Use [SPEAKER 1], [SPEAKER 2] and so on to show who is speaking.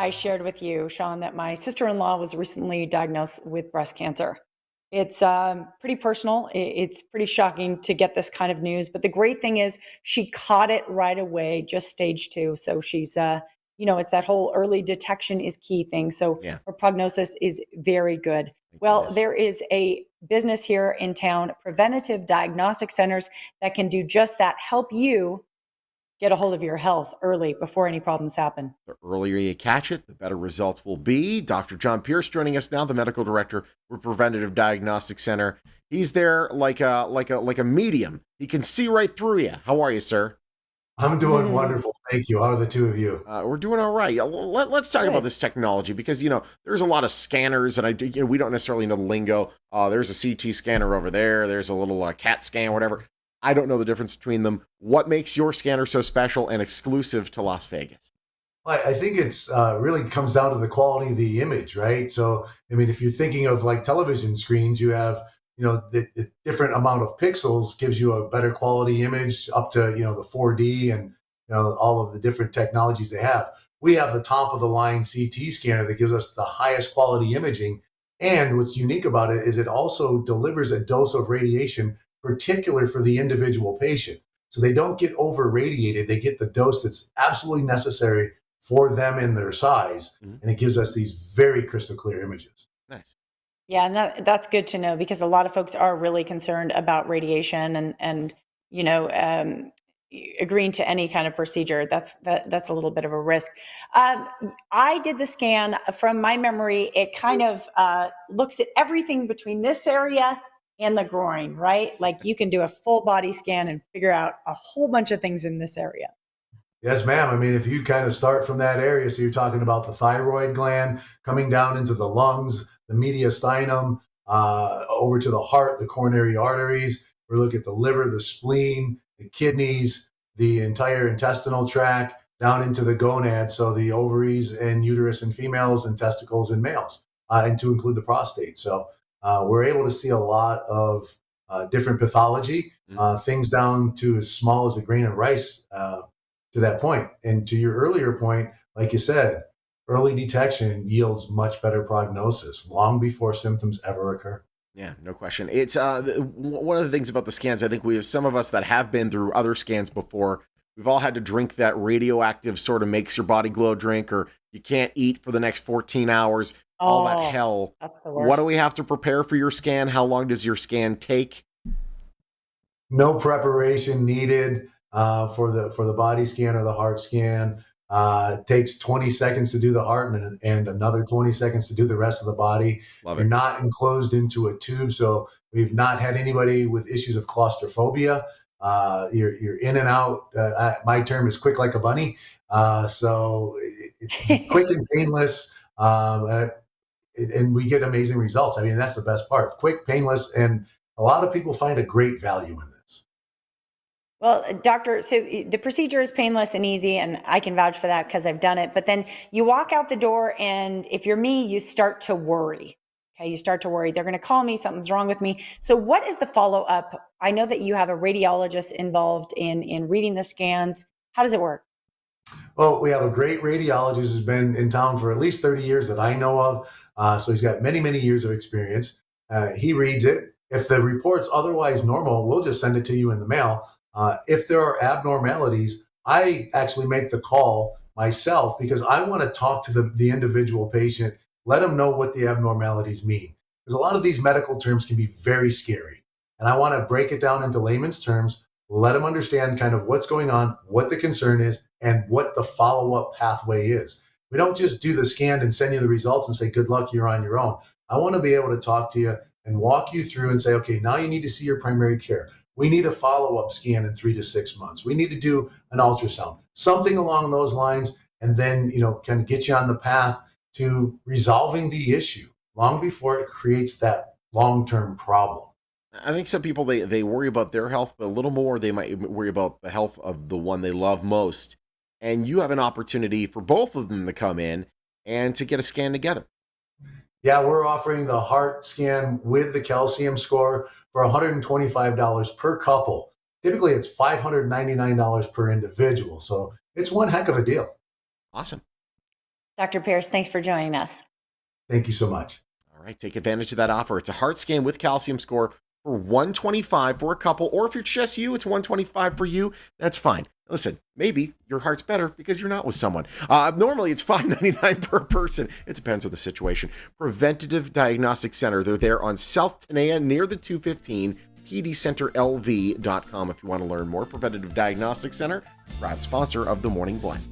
[SPEAKER 1] I shared with you, Sean, that my sister-in-law was recently diagnosed with breast cancer. It's pretty personal. It's pretty shocking to get this kind of news. But the great thing is she caught it right away, just stage two. So she's, it's that whole early detection is key thing. So
[SPEAKER 2] Yeah,
[SPEAKER 1] her prognosis is very good.
[SPEAKER 2] thank
[SPEAKER 1] Well,
[SPEAKER 2] goodness.
[SPEAKER 1] there is a business here in town, Preventative Diagnostic Centers, that can do just that, help you get a hold of your health early before any problems happen.
[SPEAKER 2] The earlier you catch it, the better results will be. Dr. John Pierce joining us now, the medical director for Preventative Diagnostic Center. He's there like a medium. He can see right through you. How are you, sir?
[SPEAKER 3] I'm doing wonderful. Thank you. How are the two of you?
[SPEAKER 2] We're doing all right. Let's talk about
[SPEAKER 1] Good.
[SPEAKER 2] this technology because there's a lot of scanners, and we don't necessarily know the lingo. There's a CT scanner over there. There's a little CAT scan, whatever. I don't know the difference between them. What makes your scanner so special and exclusive to Las Vegas?
[SPEAKER 3] I think it's really comes down to the quality of the image, right? So, I mean, if you're thinking of like television screens, you have, the different amount of pixels gives you a better quality image up to, the 4D and, all of the different technologies they have. We have the top of the line CT scanner that gives us the highest quality imaging. And what's unique about it is it also delivers a dose of radiation particular for the individual patient. So they don't get over radiated. They get the dose that's absolutely necessary for them in their size,
[SPEAKER 2] Mhm.
[SPEAKER 3] and it gives us these very crystal clear images.
[SPEAKER 2] Nice.
[SPEAKER 1] Yeah, and that's good to know because a lot of folks are really concerned about radiation and you know um, agreeing to any kind of procedure. That's a little bit of a risk. Um, I did the scan from my memory. It kind of looks at everything between this area and the groin, right? Like you can do a full body scan and figure out a whole bunch of things in this area.
[SPEAKER 3] Yes, ma'am. I mean, if you kind of start from that area, so you're talking about the thyroid gland coming down into the lungs, the mediastinum, over to the heart, the coronary arteries. We look at the liver, the spleen, the kidneys, the entire intestinal tract, down into the gonads, so the ovaries and uterus in females and testicles in males, and to include the prostate. So we're able to see a lot of different pathology,
[SPEAKER 2] Mhm.
[SPEAKER 3] things down to as small as a grain of rice. To that point. And to your earlier point, like you said, early detection yields much better prognosis long before symptoms ever occur.
[SPEAKER 2] Yeah, no question. It's one of the things about the scans. I think we have some of us that have been through other scans before. We've all had to drink that radioactive sort of makes your body glow drink, or you can't eat for the next 14 hours. All that
[SPEAKER 1] Oh,
[SPEAKER 2] hell.
[SPEAKER 1] that's the
[SPEAKER 2] What do
[SPEAKER 1] worst.
[SPEAKER 2] we have to prepare for your scan? How long does your scan take?
[SPEAKER 3] No preparation needed for the body scan or the heart scan. It takes 20 seconds to do the heart and another 20 seconds to do the rest of the body.
[SPEAKER 2] Love
[SPEAKER 3] You're
[SPEAKER 2] it.
[SPEAKER 3] not enclosed into a tube, so we've not had anybody with issues of claustrophobia. You're in and out. My term is quick like a bunny. So it's quick and painless. And we get amazing results. I mean, that's the best part. Quick, painless, and a lot of people find a great value in this.
[SPEAKER 1] Well, doctor, so the procedure is painless and easy, and I can vouch for that because I've done it. But then you walk out the door, and if you're me, you start to worry. Okay, you start to worry. They're going to call me. Something's wrong with me. So, what is the follow up? I know that you have a radiologist involved in reading the scans. How does it work?
[SPEAKER 3] Well, we have a great radiologist who's been in town for at least 30 years that I know of. So he's got many, many years of experience. He reads it. If the report's otherwise normal, we'll just send it to you in the mail. If there are abnormalities, I actually make the call myself because I want to talk to the individual patient, let them know what the abnormalities mean. Because a lot of these medical terms can be very scary. And I want to break it down into layman's terms, let them understand kind of what's going on, what the concern is, and what the follow up pathway is. We don't just do the scan and send you the results and say, good luck, you're on your own. I want to be able to talk to you and walk you through and say, okay, now you need to see your primary care. We need a follow up scan in 3 to 6 months. We need to do an ultrasound, something along those lines, and then, kind of get you on the path to resolving the issue long before it creates that long term problem.
[SPEAKER 2] I think some people they worry about their health, but a little more they might worry about the health of the one they love most. And you have an opportunity for both of them to come in and to get a scan together.
[SPEAKER 3] Yeah, we're offering the heart scan with the calcium score for $125 per couple. Typically, it's $599 per individual. So it's one heck of a deal.
[SPEAKER 2] Awesome.
[SPEAKER 1] Dr. Pierce, thanks for joining us.
[SPEAKER 3] Thank you so much.
[SPEAKER 2] All right, take advantage of that offer. It's a heart scan with calcium score for $125 for a couple, or if it's just you, it's $125 for you. That's fine. Listen, maybe your heart's better because you're not with someone. Normally, it's $5.99 per person. It depends on the situation. Preventative Diagnostic Center. They're there on South Tenaya near the 215, pdcenterlv.com if you want to learn more. Preventative Diagnostic Center, proud sponsor of the Morning Blend.